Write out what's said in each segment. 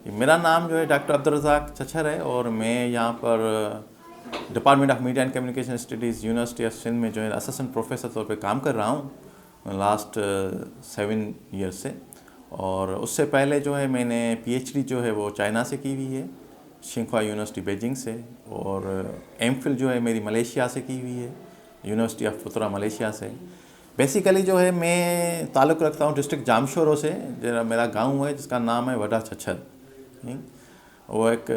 میرا نام جو ہے ڈاکٹر عبدالرزاق چچھر ہے، اور میں یہاں پر department of media and communication studies university of Sindh میں جو ہے اسسٹنٹ پروفیسر طور پہ کام کر رہا ہوں لاسٹ 7 ایئرس سے. اور اس سے پہلے جو ہے میں نے پی ایچ ڈی جو ہے وہ چائنا سے کی ہوئی ہے، شنخوا یونیورسٹی بیجنگ سے، اور ایم فل جو ہے میری ملیشیا سے کی ہوئی ہے، یونیورسٹی آف پترا ملیشیا سے. بیسیکلی جو ہے میں تعلق رکھتا ہوں ڈسٹرکٹ جامشورو سے، جو میرا گاؤں ہے جس کا نام ہے وڈا چھچھر. وہ ایک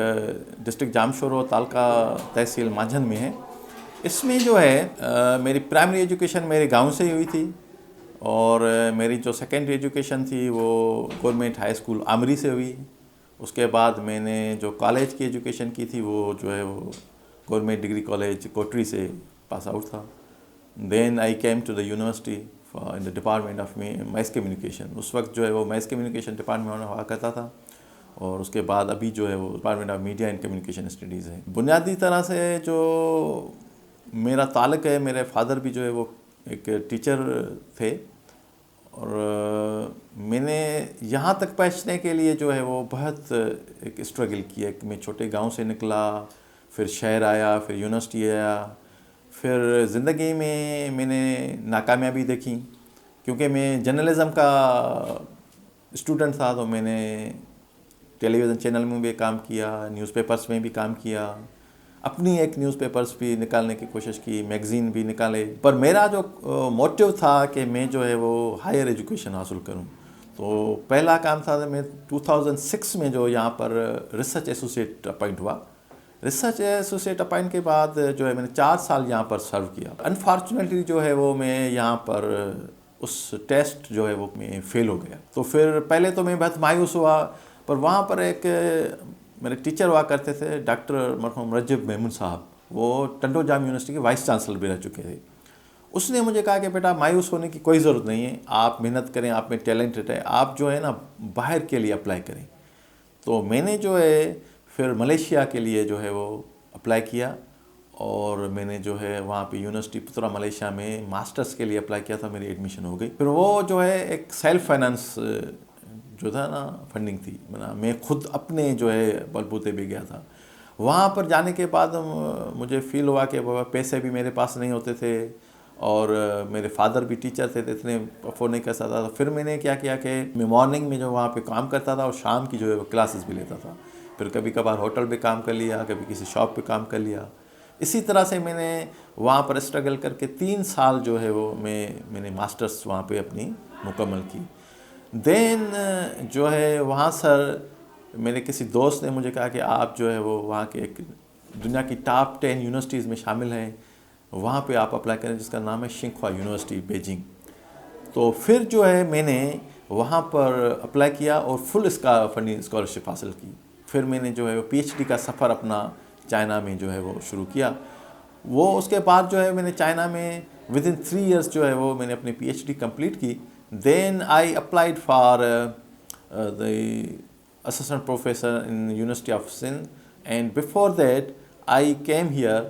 ڈسٹرکٹ جامشورو تعلقہ تحصیل ماجھن میں ہے. اس میں جو ہے میری پرائمری ایجوکیشن میرے گاؤں سے ہی ہوئی تھی، اور میری جو سیکنڈری ایجوکیشن تھی وہ گورنمنٹ ہائی اسکول آمری سے ہوئی. اس کے بعد میں نے جو کالج کی ایجوکیشن کی تھی وہ جو ہے وہ گورنمنٹ ڈگری کالج کوٹری سے پاس آؤٹ تھا. Then I came to the university in the department of mass communication. اس وقت جو ہے وہ میس کمیونیکیشن ڈپارٹمنٹ ہوا کرتا تھا، اور اس کے بعد ابھی جو ہے وہ department of media and communication studies ہے. بنیادی طرح سے جو میرا تعلق ہے، میرے فادر بھی جو ہے وہ ایک ٹیچر تھے، اور میں نے یہاں تک پہنچنے کے لیے جو ہے وہ بہت ایک اسٹرگل کیا. کہ میں چھوٹے گاؤں سے نکلا، پھر شہر آیا، پھر یونیورسٹی آیا، پھر زندگی میں نے ناکامیابی دیکھی. کیونکہ میں جرنلزم کا اسٹوڈنٹ تھا، تو میں نے ٹیلی ویژن چینل میں بھی کام کیا، نیوز پیپرز میں بھی کام کیا، اپنی ایک نیوز پیپرز بھی نکالنے کی کوشش کی، میگزین بھی نکالے. پر میرا جو موٹیو تھا کہ میں جو ہے وہ ہائر ایجوکیشن حاصل کروں. تو پہلا کام تھا میں 2006 میں جو یہاں پر ریسرچ ایسوسیٹ اپائنٹ ہوا. ریسرچ ایسوسیٹ اپائنٹ کے بعد جو ہے میں نے 4 سال یہاں پر سرو کیا. انفارچونیٹلی جو ہے وہ میں یہاں پر اس ٹیسٹ جو ہے وہ میں فیل ہو گیا. تو پھر پہلے تو میں بہت مایوس ہوا، پر وہاں پر ایک میرے ٹیچر ہوا کرتے تھے ڈاکٹر مرحوم رجب میمون صاحب، وہ ٹنڈو جام یونیورسٹی کے وائس چانسلر بھی رہ چکے تھے. اس نے مجھے کہا کہ بیٹا مایوس ہونے کی کوئی ضرورت نہیں ہے، آپ محنت کریں، آپ میں ٹیلنٹڈ ہے، آپ جو ہے نا باہر کے لیے اپلائی کریں. تو میں نے جو ہے پھر ملیشیا کے لیے جو ہے وہ اپلائی کیا، اور میں نے جو ہے وہاں پہ یونیورسٹی پترا ملیشیا میں ماسٹرز کے لیے اپلائی کیا تھا، میری ایڈمیشن ہو گئی. پھر وہ جو ہے ایک سیلف فائنانس جو تھا نا فنڈنگ تھی، میں خود اپنے جو ہے بلبوتے پہ گیا تھا. وہاں پر جانے کے بعد مجھے فیل ہوا کہ بابا پیسے بھی میرے پاس نہیں ہوتے تھے، اور میرے فادر بھی ٹیچر تھے، اتنے افورڈ نہیں کر سکتا تھا. پھر میں نے کیا کیا کہ میں مارننگ میں جو وہاں پہ کام کرتا تھا، اور شام کی جو ہے وہ کلاسز بھی لیتا تھا. پھر کبھی کبھار ہوٹل پہ کام کر لیا، کبھی کسی شاپ پہ کام کر لیا. اسی طرح سے میں نے وہاں پر اسٹرگل کر کے 3 سال جو ہے وہ میں نے ماسٹرز وہاں پہ اپنی مکمل کی. دین جو ہے وہاں سر میرے کسی دوست نے مجھے کہا کہ آپ جو ہے وہ وہاں کے ایک دنیا کی ٹاپ 10 یونیورسٹیز میں شامل ہیں، وہاں پہ آپ اپلائی کریں، جس کا نام ہے شنخوا یونیورسٹی بیجنگ. تو پھر جو ہے میں نے وہاں پر اپلائی کیا اور فل اس کا فنڈنگ اسکالرشپ حاصل کی. پھر میں نے جو ہے وہ پی ایچ ڈی کا سفر اپنا چائنا میں جو ہے وہ شروع کیا. وہ اس کے بعد جو ہے میں نے چائنا میں ود ان 3 ایئرس جو ہے وہ میں نے اپنی پی ایچ ڈی کمپلیٹ کی. Then I applied for the assistant professor in University of Sindh, and before that I came here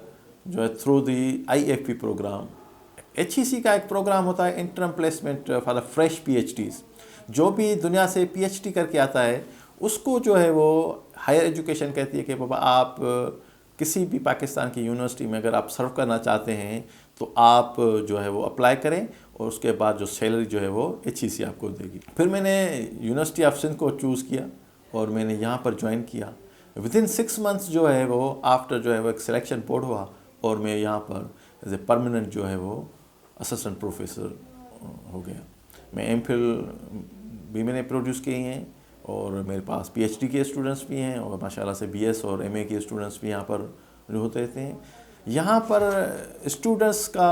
جو ہے through the IFP program. HEC کا ایک پروگرام ہوتا ہے interim placement for the fresh PhDs. جو بھی دنیا سے پی ایچ ڈی کر کے آتا ہے اس کو جو ہے وہ ہائر ایجوکیشن کہتی ہے کہ بابا آپ کسی بھی پاکستان کی یونیورسٹی میں اگر آپ سرو کرنا چاہتے ہیں تو آپ جو ہے وہ اپلائی کریں، اور اس کے بعد جو سیلری جو ہے وہ HEC آپ کو دے گی. پھر میں نے یونیورسٹی آف سندھ کو چوز کیا، اور میں نے یہاں پر جوائن کیا. ود ان 6 منتھس جو ہے وہ آفٹر جو ہے وہ ایک سلیکشن بورڈ ہوا، اور میں یہاں پر ایز اے پرماننٹ جو ہے وہ اسسٹنٹ پروفیسر ہو گیا. میں ایم فل بھی میں نے پروڈیوس کیے ہیں، اور میرے پاس پی ایچ ڈی کے اسٹوڈنٹس بھی ہیں، اور ماشاء اللہ سے بی ایس اور ایم اے کے اسٹوڈنٹس بھی یہاں پر جو ہوتے رہتے ہیں. یہاں پر اسٹوڈنٹس کا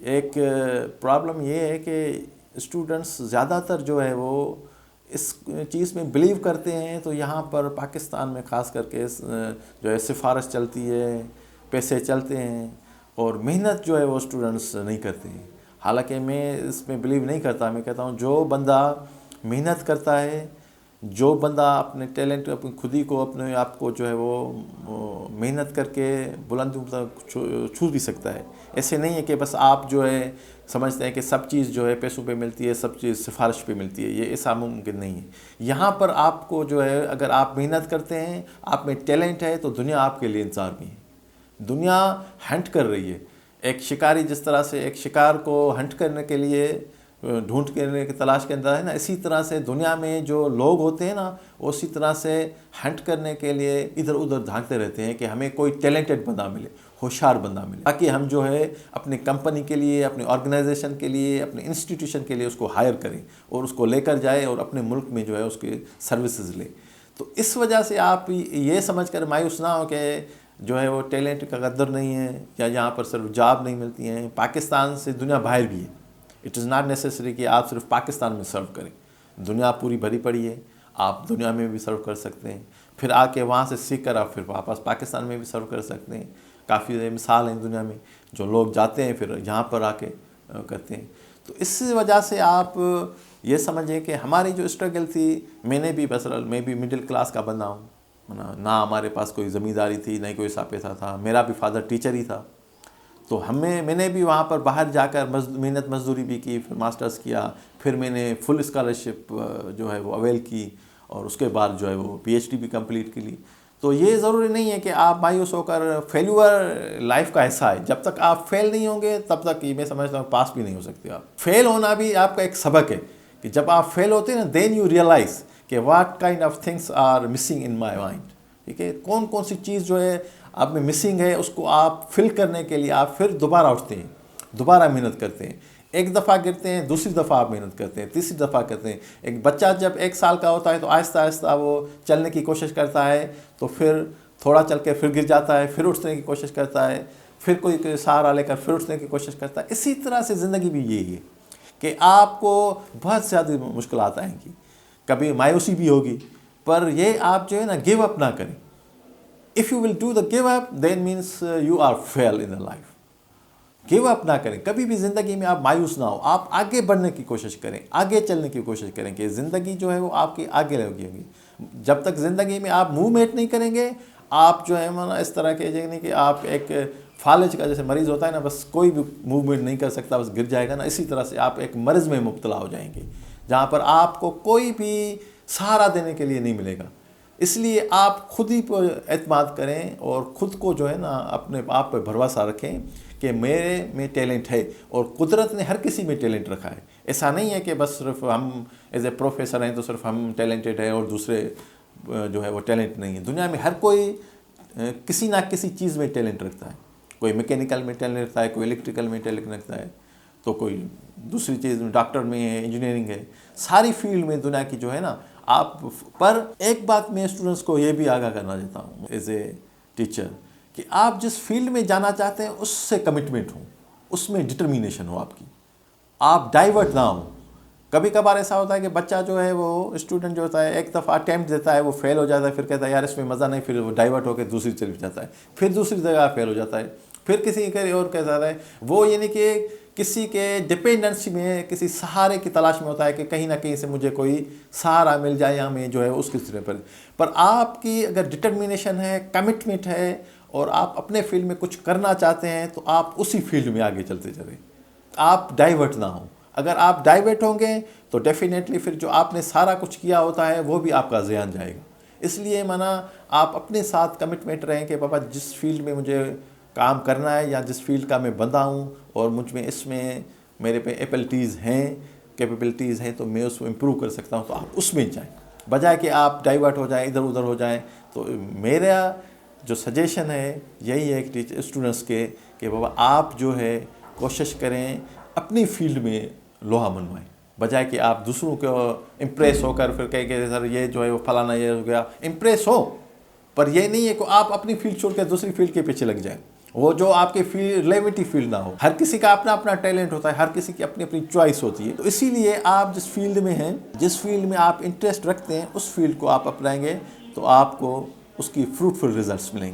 ایک پرابلم یہ ہے کہ اسٹوڈنٹس زیادہ تر جو ہے وہ اس چیز میں بلیو کرتے ہیں. تو یہاں پر پاکستان میں خاص کر کے جو ہے سفارش چلتی ہے، پیسے چلتے ہیں، اور محنت جو ہے وہ اسٹوڈنٹس نہیں کرتے ہیں. حالانکہ میں اس میں بلیو نہیں کرتا. میں کہتا ہوں جو بندہ محنت کرتا ہے، جو بندہ اپنے ٹیلنٹ اپنی خود ہی کو اپنے آپ کو جو ہے وہ محنت کر کے بلندیوں تک چھو بھی سکتا ہے. ایسے نہیں ہے کہ بس آپ جو ہے سمجھتے ہیں کہ سب چیز جو ہے پیسوں پہ ملتی ہے, سب چیز سفارش پہ ملتی ہے. یہ ایسا ممکن نہیں ہے. یہاں پر آپ کو جو ہے اگر آپ محنت کرتے ہیں, آپ میں ٹیلنٹ ہے, تو دنیا آپ کے لیے انتظار میں ہے. دنیا ہنٹ کر رہی ہے. ایک شکاری جس طرح سے ایک شکار کو ہنٹ کرنے کے لیے ڈھونڈ کرنے کی تلاش کے اندر ہے نا, اسی طرح سے دنیا میں جو لوگ ہوتے ہیں نا, اسی طرح سے ہنٹ کرنے کے لیے ادھر ادھر دھانکتے رہتے ہیں کہ ہمیں کوئی ٹیلنٹڈ بندہ ملے, ہوشیار بندہ ملے, تاکہ ہم جو ہے اپنی کمپنی کے لیے, اپنی آرگنائزیشن کے لیے, اپنے انسٹیٹیوشن کے لیے اس کو ہائر کریں اور اس کو لے کر جائے اور اپنے ملک میں جو ہے اس کی سروسز لے. تو اس وجہ سے آپ یہ سمجھ کر مایوس نہ ہو کہ جو ہے وہ ٹیلنٹ کا قدر نہیں ہے, یا یہاں پر صرف جاب نہیں ملتی ہیں. پاکستان سے دنیا باہر بھی ہے. اٹ از ناٹ نیسیسری کہ آپ صرف پاکستان میں سرو کریں. دنیا پوری بھری پڑی ہے, آپ دنیا میں بھی سرو کر سکتے ہیں. پھر آ کے وہاں سے سیکھ کر آپ پھر واپس پاکستان میں بھی سرو کر سکتے ہیں. کافی مثال ہیں دنیا میں جو لوگ جاتے ہیں پھر یہاں پر آ کے کرتے ہیں. تو اس وجہ سے آپ یہ سمجھیں کہ ہماری جو اسٹرگل تھی, میں بھی مڈل کلاس کا بندہ ہوں. نہ ہمارے پاس کوئی زمینداری تھی, نہ کوئی پیسہ تھا. میرا بھی فادر ٹیچر ہی تھا. تو میں نے بھی وہاں پر باہر جا کر محنت مزدوری بھی کی, پھر ماسٹرز کیا, پھر میں نے فل اسکالرشپ جو ہے وہ اویل کی, اور اس کے بعد جو ہے وہ پی ایچ ڈی بھی کمپلیٹ کی لی. تو یہ ضروری نہیں ہے کہ آپ مایوس ہو کر, فیلیور لائف کا حصہ ہے. جب تک آپ فیل نہیں ہوں گے تب تک میں سمجھتا ہوں پاس بھی نہیں ہو سکتے آپ. فیل ہونا بھی آپ کا ایک سبق ہے کہ جب آپ فیل ہوتے ہیں نا, دین یو ریئلائز کہ what kind of things are missing in my mind. ٹھیک ہے, کون کون سی چیز جو ہے آپ میں مسنگ ہے, اس کو آپ فل کرنے کے لیے آپ پھر دوبارہ اٹھتے ہیں, دوبارہ محنت کرتے ہیں. ایک دفعہ گرتے ہیں, دوسری دفعہ آپ محنت کرتے ہیں, تیسری دفعہ کرتے ہیں. ایک بچہ جب 1 سال کا ہوتا ہے تو آہستہ آہستہ وہ چلنے کی کوشش کرتا ہے, تو پھر تھوڑا چل کے پھر گر جاتا ہے, پھر اٹھنے کی کوشش کرتا ہے, پھر کوئی سہارا لے کر پھر اٹھنے کی کوشش کرتا ہے. اسی طرح سے زندگی بھی یہی ہے کہ آپ کو بہت زیادہ مشکلات آئیں گی, کبھی مایوسی بھی ہوگی, پر یہ آپ جو ہے نا گیو اپ نہ کریں. If you will do the give up, then means you are fail in the life. Give up نہ کریں. کبھی بھی زندگی میں آپ مایوس نہ ہو, آپ آگے بڑھنے کی کوشش کریں, آگے چلنے کی کوشش کریں کہ زندگی جو ہے وہ آپ کی آگے لگے ہوگی. جب تک زندگی میں آپ موومنٹ نہیں کریں گے, آپ جو ہے نا اس طرح کے نہیں کہ آپ ایک فالج کا جیسے مریض ہوتا ہے نا, بس کوئی بھی موومنٹ نہیں کر سکتا, بس گر جائے گا نا, اسی طرح سے آپ ایک مرض میں مبتلا ہو جائیں گے جہاں پر آپ کو کوئی بھی سہارا دینے کے لیے نہیں ملے گا. اس لیے آپ خود ہی پر اعتماد کریں اور خود کو جو ہے نا اپنے آپ پہ بھروسہ رکھیں کہ میرے میں ٹیلنٹ ہے, اور قدرت نے ہر کسی میں ٹیلنٹ رکھا ہے. ایسا نہیں ہے کہ بس صرف ہم ایز اے پروفیسر ہیں تو صرف ہم ٹیلنٹڈ ہیں اور دوسرے جو ہے وہ ٹیلنٹ نہیں ہے. دنیا میں ہر کوئی کسی نہ کسی چیز میں ٹیلنٹ رکھتا ہے. کوئی میکینیکل میں ٹیلنٹ رکھتا ہے, کوئی الیکٹریکل میں ٹیلنٹ رکھتا ہے, تو کوئی دوسری چیز میں ڈاکٹر میں ہے, انجینئرنگ ہے. ساری فیلڈ میں دنیا کی جو ہے نا آپ پر. ایک بات میں اسٹوڈنٹس کو یہ بھی آگاہ کرنا چاہتا ہوں ایز اے ٹیچر کہ آپ جس فیلڈ میں جانا چاہتے ہیں اس سے کمٹمنٹ ہو, اس میں ڈٹرمینیشن ہو آپ کی, آپ ڈائیورٹ نہ ہوں. کبھی کبھار ایسا ہوتا ہے کہ بچہ جو ہے وہ اسٹوڈنٹ جو ہوتا ہے ایک دفعہ اٹیمپٹ دیتا ہے, وہ فیل ہو جاتا ہے, پھر کہتا ہے یار اس میں مزہ نہیں, پھر وہ ڈائیورٹ ہو کے دوسری چلی جاتا ہے, پھر دوسری جگہ فیل ہو جاتا ہے, پھر کسی اور کہتا ہے وہ یعنی کہ کسی کے ڈپینڈنسی میں, کسی سہارے کی تلاش میں ہوتا ہے کہ کہیں نہ کہیں سے مجھے کوئی سہارا مل جائے یا میں جو ہے اس کے پر آپ کی اگر ڈٹرمینیشن ہے, کمٹمنٹ ہے, اور آپ اپنے فیلڈ میں کچھ کرنا چاہتے ہیں تو آپ اسی فیلڈ میں آگے چلتے چلیں, آپ ڈائیورٹ نہ ہوں. اگر آپ ڈائیورٹ ہوں گے تو ڈیفینیٹلی پھر جو آپ نے سارا کچھ کیا ہوتا ہے وہ بھی آپ کا ضیاع جائے گا. اس لیے آپ اپنے ساتھ کمٹمنٹ رہیں کہ بابا جس فیلڈ میں مجھے کام کرنا ہے یا جس فیلڈ کا میں بندہ ہوں اور مجھ میں اس میں میرے پہ ایبلٹیز ہیں, کیپیبلٹیز ہیں, تو میں اس کو امپروو کر سکتا ہوں, تو آپ اس میں جائیں بجائے کہ آپ ڈائیورٹ ہو جائیں, ادھر ادھر ہو جائیں. تو میرا جو سجیشن ہے یہی ہے کہ اسٹوڈنٹس کے کہ بابا آپ جو ہے کوشش کریں اپنی فیلڈ میں لوہا منوائیں, بجائے کہ آپ دوسروں کو امپریس ہو کر پھر کہیں کہ سر یہ جو ہے وہ فلانا یہ ہو گیا. امپریس ہو, پر یہ نہیں ہے کہ آپ اپنی فیلڈ چھوڑ کے دوسری فیلڈ کے پیچھے لگ جائیں, وہ جو آپ کے ریلیونٹی فیلڈ نہ ہو. ہر کسی کا اپنا اپنا ٹیلنٹ ہوتا ہے, ہر کسی کی اپنی اپنی چوائس ہوتی ہے. تو اسی لیے آپ جس فیلڈ میں ہیں, جس فیلڈ میں آپ انٹرسٹ رکھتے ہیں, اس فیلڈ کو آپ اپنائیں گے تو آپ کو اس کی فروٹفل ریزلٹس ملیں گے.